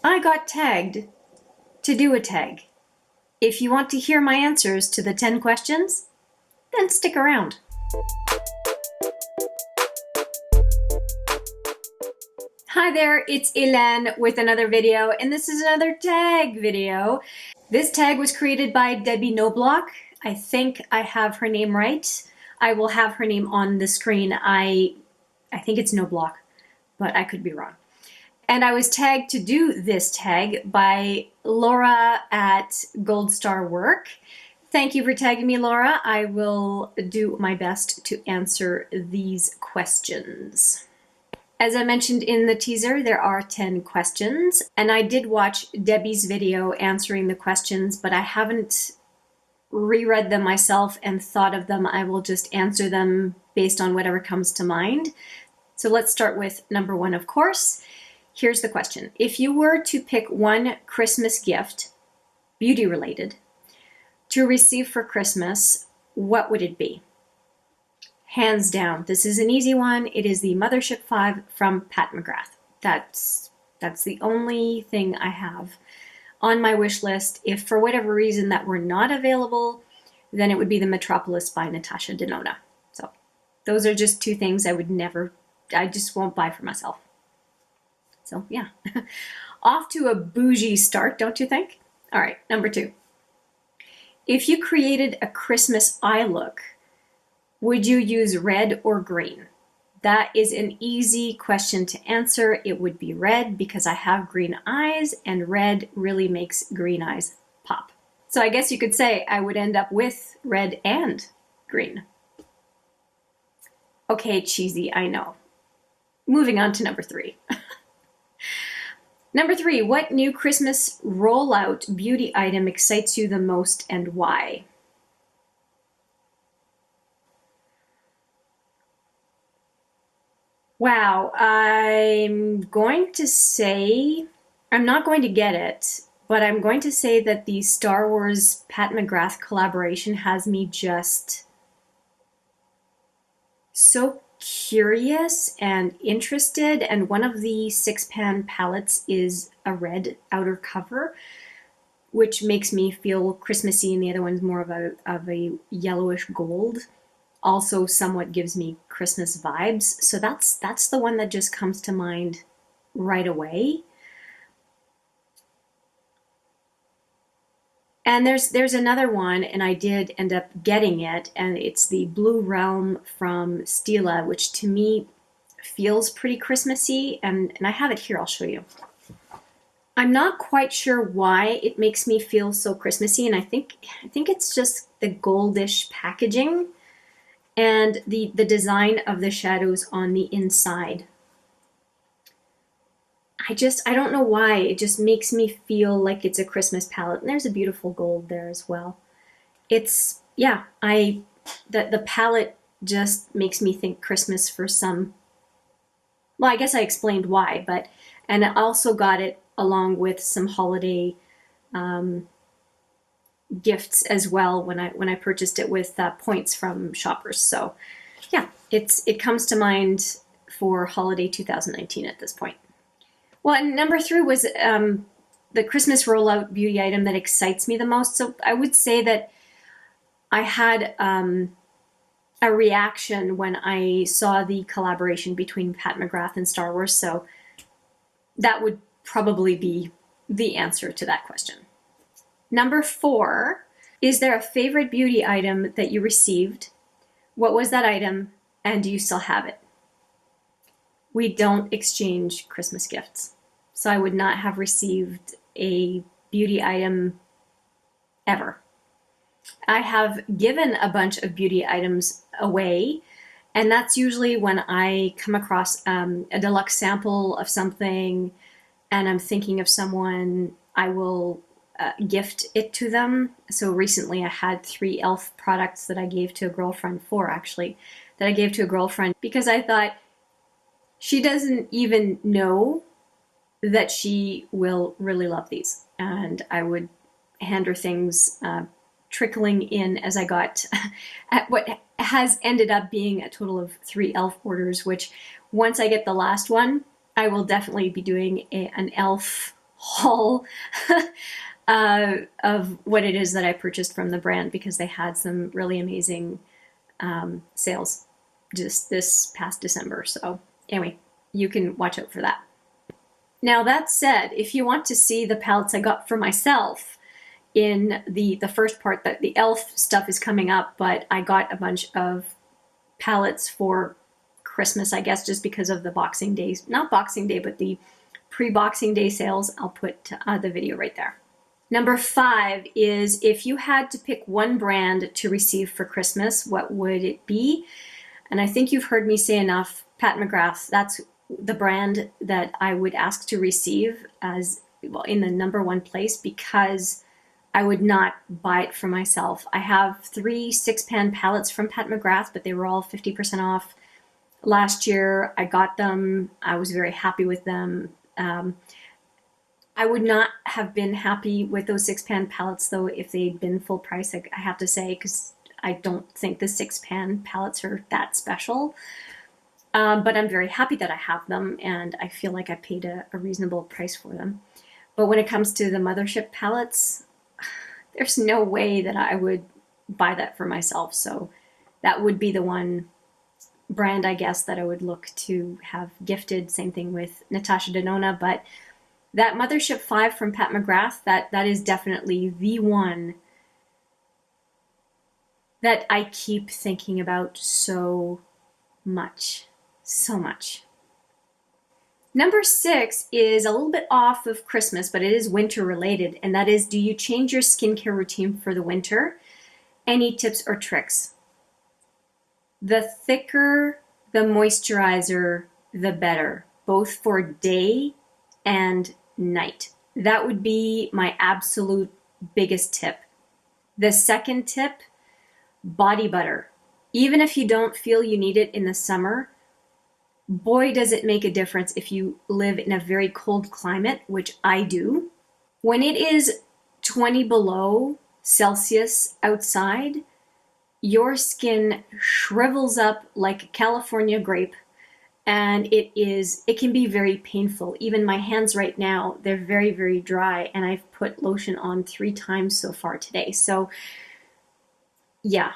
I got tagged to do a tag. If you want to hear my answers to the 10 questions, then stick around. Hi there, it's Hélène with another video, and this is another tag video. This tag was created by Debbie Knoblauch. I think I have her name right. I will have her name on the screen. I think it's Knoblauch, but I could be wrong. And I was tagged to do this tag by Laura at Gold Star Work. Thank you for tagging me, Laura. I will do my best to answer these questions. As I mentioned in the teaser, there are 10 questions, and I did watch Debbie's video answering the questions, but I haven't reread them myself and thought of them. I will just answer them based on whatever comes to mind. So let's start with number 1, of course. Here's the question. If you were to pick one Christmas gift, beauty related, to receive for Christmas, what would it be? Hands down, this is an easy one. It is the Mothership 5 from Pat McGrath. That's the only thing I have on my wish list. If for whatever reason that were not available, then it would be the Metropolis by Natasha Denona. So those are just 2 things I just won't buy for myself. So yeah, off to a bougie start, don't you think? All right, number 2. If you created a Christmas eye look, would you use red or green? That is an easy question to answer. It would be red because I have green eyes, and red really makes green eyes pop. So I guess you could say I would end up with red and green. Okay, cheesy, I know. Moving on to number 3. Number 3, what new Christmas rollout beauty item excites you the most and why? Wow, I'm going to say, I'm not going to get it, but I'm going to say that the Star Wars Pat McGrath collaboration has me just so curious and interested, and one of the 6-pan palettes is a red outer cover, which makes me feel Christmassy, and the other one's more of a yellowish gold. Also somewhat gives me Christmas vibes. So that's the one that just comes to mind right away. And there's another one, and I did end up getting it, and it's the Blue Realm from Stila, which to me feels pretty Christmassy, and I have it here, I'll show you. I'm not quite sure why it makes me feel so Christmassy, and I think it's just the goldish packaging and the design of the shadows on the inside. I don't know why, it just makes me feel like it's a Christmas palette. And there's a beautiful gold there as well. It's, yeah, the palette just makes me think Christmas for some, well, I guess I explained why, and I also got it along with some holiday gifts as well when I purchased it with points from shoppers. So yeah, it comes to mind for holiday 2019 at this point. Well, and number 3 was the Christmas rollout beauty item that excites me the most. So I would say that I had a reaction when I saw the collaboration between Pat McGrath and Star Wars. So that would probably be the answer to that question. Number 4, is there a favorite beauty item that you received? What was that item, and do you still have it? We don't exchange Christmas gifts. So I would not have received a beauty item ever. I have given a bunch of beauty items away, and that's usually when I come across a deluxe sample of something and I'm thinking of someone, I will gift it to them. So recently I had 3 e.l.f. products that I gave to a girlfriend, 4 actually, that I gave to a girlfriend because I thought she doesn't even know that she will really love these. And I would hand her things trickling in as I got at what has ended up being a total of 3 e.l.f. orders, which once I get the last one, I will definitely be doing an e.l.f. haul of what it is that I purchased from the brand, because they had some really amazing sales just this past December. So anyway, you can watch out for that. Now that said, if you want to see the palettes I got for myself, in the first part, that the e.l.f. stuff is coming up, but I got a bunch of palettes for Christmas, I guess, just because of the Boxing Day, not Boxing Day, but the pre-Boxing Day sales. I'll put the video right there. Number 5 is, if you had to pick one brand to receive for Christmas, what would it be? And I think you've heard me say enough, Pat McGrath. That's the brand that I would ask to receive as well, in the number 1 place, because I would not buy it for myself. I have 3 6-pan palettes from Pat McGrath, but they were all 50% off last year. I got them. I was very happy with them. I would not have been happy with those 6-pan palettes, though, if they'd been full price, I have to say, because I don't think the 6-pan palettes are that special. But I'm very happy that I have them, and I feel like I paid a reasonable price for them. But when it comes to the Mothership palettes, there's no way that I would buy that for myself. So that would be the one brand, I guess, that I would look to have gifted. Same thing with Natasha Denona. But that Mothership 5 from Pat McGrath, that is definitely the one that I keep thinking about so much. So much. Number 6 is a little bit off of Christmas, but it is winter related, and that is, do you change your skincare routine for the winter? Any tips or tricks? The thicker the moisturizer, the better, both for day and night. That would be my absolute biggest tip. The second tip, body butter. Even if you don't feel you need it in the summer, boy, does it make a difference if you live in a very cold climate, which I do. When it is 20 below Celsius outside, your skin shrivels up like a California grape, and it can be very painful. Even my hands right now, they're very, very dry, and I've put lotion on 3 times so far today. So yeah,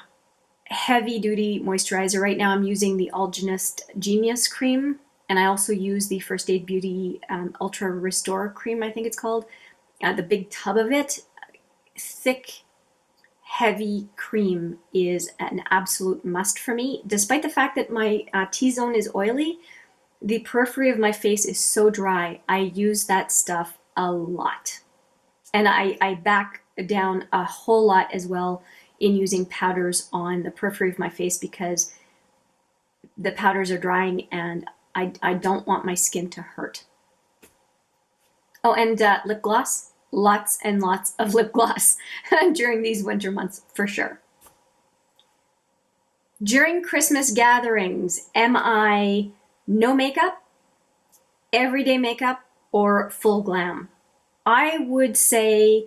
heavy duty moisturizer. Right now I'm using the Algenist Genius cream, and I also use the First Aid Beauty Ultra Restore cream, I think it's called. The big tub of it. Thick, heavy cream is an absolute must for me. Despite the fact that my T-zone is oily, the periphery of my face is so dry. I use that stuff a lot. And I back down a whole lot as well in using powders on the periphery of my face, because the powders are drying and I don't want my skin to hurt. Oh, and lip gloss. Lots and lots of lip gloss during these winter months, for sure. During Christmas gatherings, am I no makeup, everyday makeup, or full glam? I would say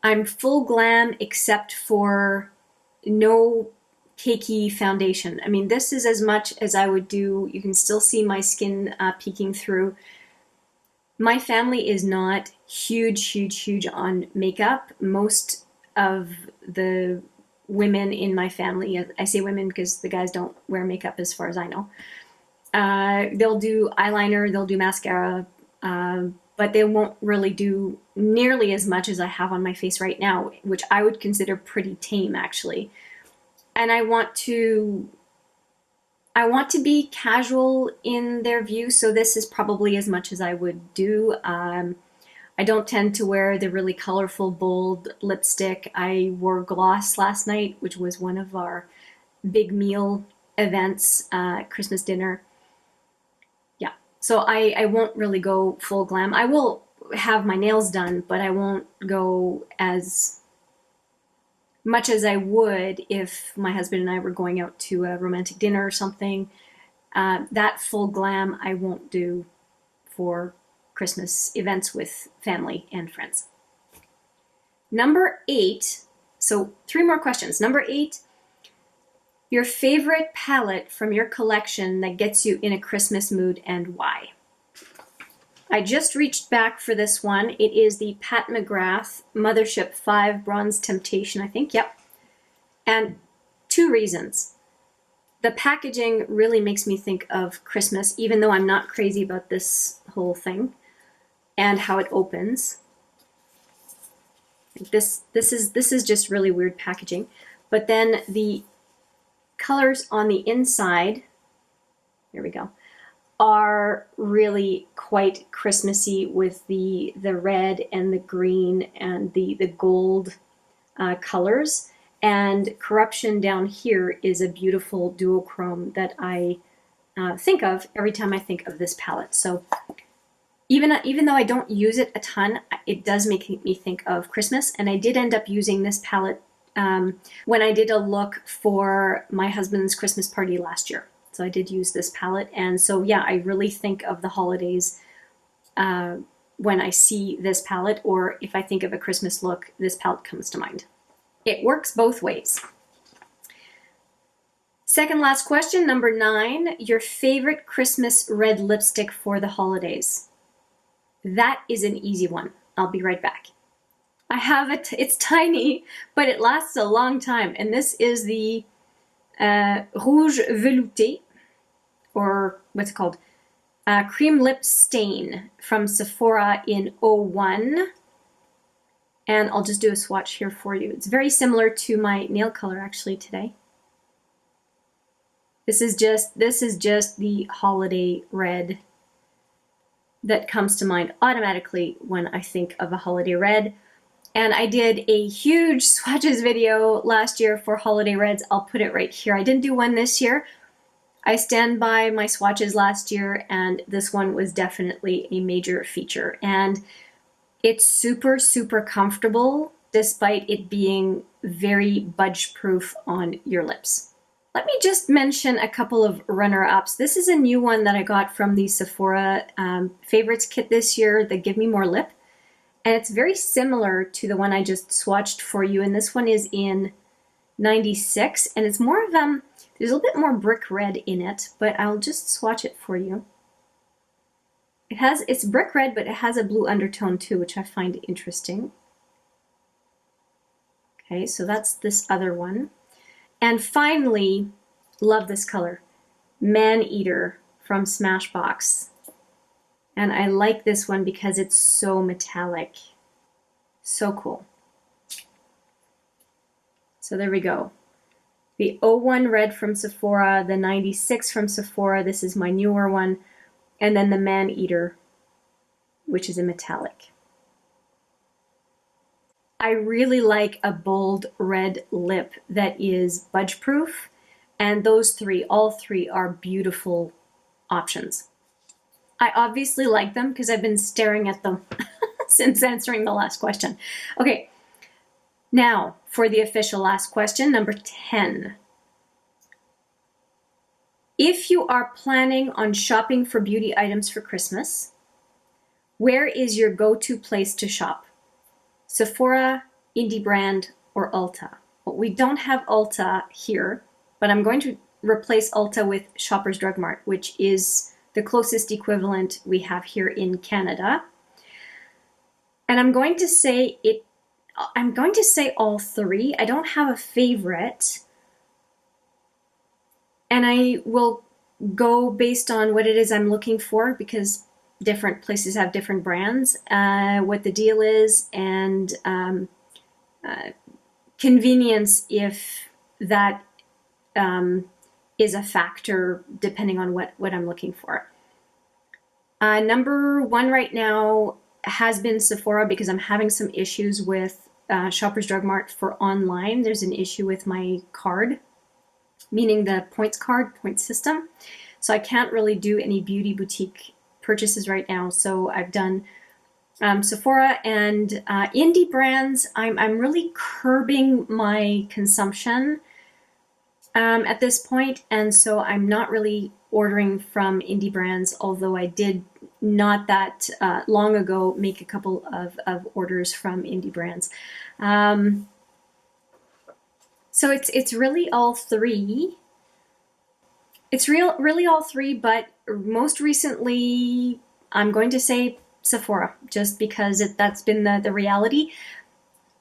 I'm full glam, except for no cakey foundation. I mean, this is as much as I would do. You can still see my skin peeking through. My family is not huge on makeup. Most of the women in my family, I say women because the guys don't wear makeup as far as I know, they'll do eyeliner, they'll do mascara, but they won't really do nearly as much as I have on my face right now, which I would consider pretty tame, actually. And I want to be casual in their view, so this is probably as much as I would do. I don't tend to wear the really colorful, bold lipstick. I wore gloss last night, which was one of our big meal events, Christmas dinner. Yeah, so I won't really go full glam. I will have my nails done, but I won't go as much as I would if my husband and I were going out to a romantic dinner or something. That full glam I won't do for Christmas events with family and friends. Number 8, so 3 more questions. Number 8, your favorite palette from your collection that gets you in a Christmas mood and why? I just reached back for this one. It is the Pat McGrath Mothership 5 Bronze Temptation, I think. Yep. And 2 reasons. The packaging really makes me think of Christmas, even though I'm not crazy about this whole thing and how it opens. This is just really weird packaging. But then the colors on the inside, here we go, are really quite Christmassy with the red and the green and the gold colors. And Corruption down here is a beautiful duochrome that I think of every time I think of this palette. So even though I don't use it a ton, it does make me think of Christmas. And I did end up using this palette when I did a look for my husband's Christmas party last year. So I did use this palette. And so yeah, I really think of the holidays when I see this palette, or if I think of a Christmas look, this palette comes to mind. It works both ways. Second last question, number 9, your favorite Christmas red lipstick for the holidays. That is an easy one. I'll be right back. I have it, it's tiny, but it lasts a long time. And this is the Rouge Velouté, or what's it called? Cream Lip Stain from Sephora in 01. And I'll just do a swatch here for you. It's very similar to my nail color actually today. This is just the holiday red that comes to mind automatically when I think of a holiday red. And I did a huge swatches video last year for holiday reds. I'll put it right here. I didn't do one this year. I stand by my swatches last year, and this one was definitely a major feature. And it's super, super comfortable despite it being very budge proof on your lips. Let me just mention a couple of runner-ups. This is a new one that I got from the Sephora Favorites kit this year, the Give Me More Lip. And it's very similar to the one I just swatched for you. And this one is in 96. And it's more of, there's a little bit more brick red in it, but I'll just swatch it for you. It's brick red, but it has a blue undertone too, which I find interesting. Okay, so that's this other one. And finally, love this color, Man Eater from Smashbox. And I like this one because it's so metallic. So cool. So there we go. The 01 red from Sephora, the 96 from Sephora, this is my newer one. And then the Man Eater, which is a metallic. I really like a bold red lip that is budge proof, and those three, all three, are beautiful options. I obviously like them because I've been staring at them since answering the last question. Okay, now for the official last question, number 10. If you are planning on shopping for beauty items for Christmas, where is your go-to place to shop? Sephora, Indie Brand, or Ulta? Well, we don't have Ulta here, but I'm going to replace Ulta with Shoppers Drug Mart, which is the closest equivalent we have here in Canada. And I'm going to say all three. I don't have a favorite. And I will go based on what it is I'm looking for, because different places have different brands, what the deal is, and convenience, if that is a factor depending on what I'm looking for. Number 1 right now has been Sephora, because I'm having some issues with Shoppers Drug Mart for online. There's an issue with my card, meaning the points system. So I can't really do any beauty boutique purchases right now. So I've done Sephora and indie brands. I'm really curbing my consumption at this point, and so I'm not really ordering from indie brands, although I did not that long ago make a couple of orders from indie brands. So it's really all three. It's really all three, but most recently I'm going to say Sephora, just because that's been the reality.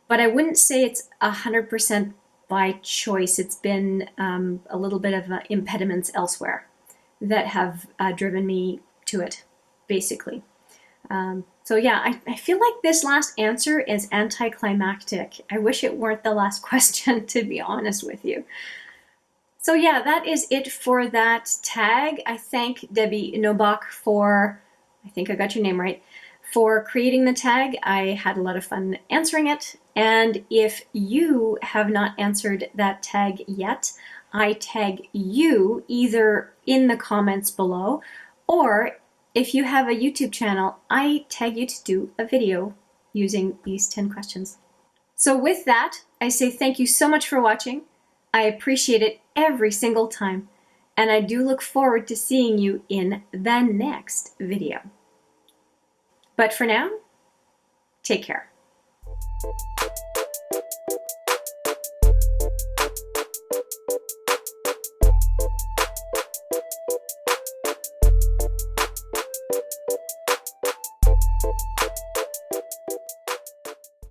But I wouldn't say it's 100% by choice. It's been a little bit of impediments elsewhere that have driven me to it, basically. So yeah, I feel like this last answer is anticlimactic. I wish it weren't the last question, to be honest with you. So yeah, that is it for that tag. I thank Debbie Knoblauch for, I think I got your name right, for creating the tag. I had a lot of fun answering it. And if you have not answered that tag yet, I tag you either in the comments below, or if you have a YouTube channel, I tag you to do a video using these 10 questions. So with that, I say thank you so much for watching. I appreciate it every single time, and I do look forward to seeing you in the next video. But for now, take care.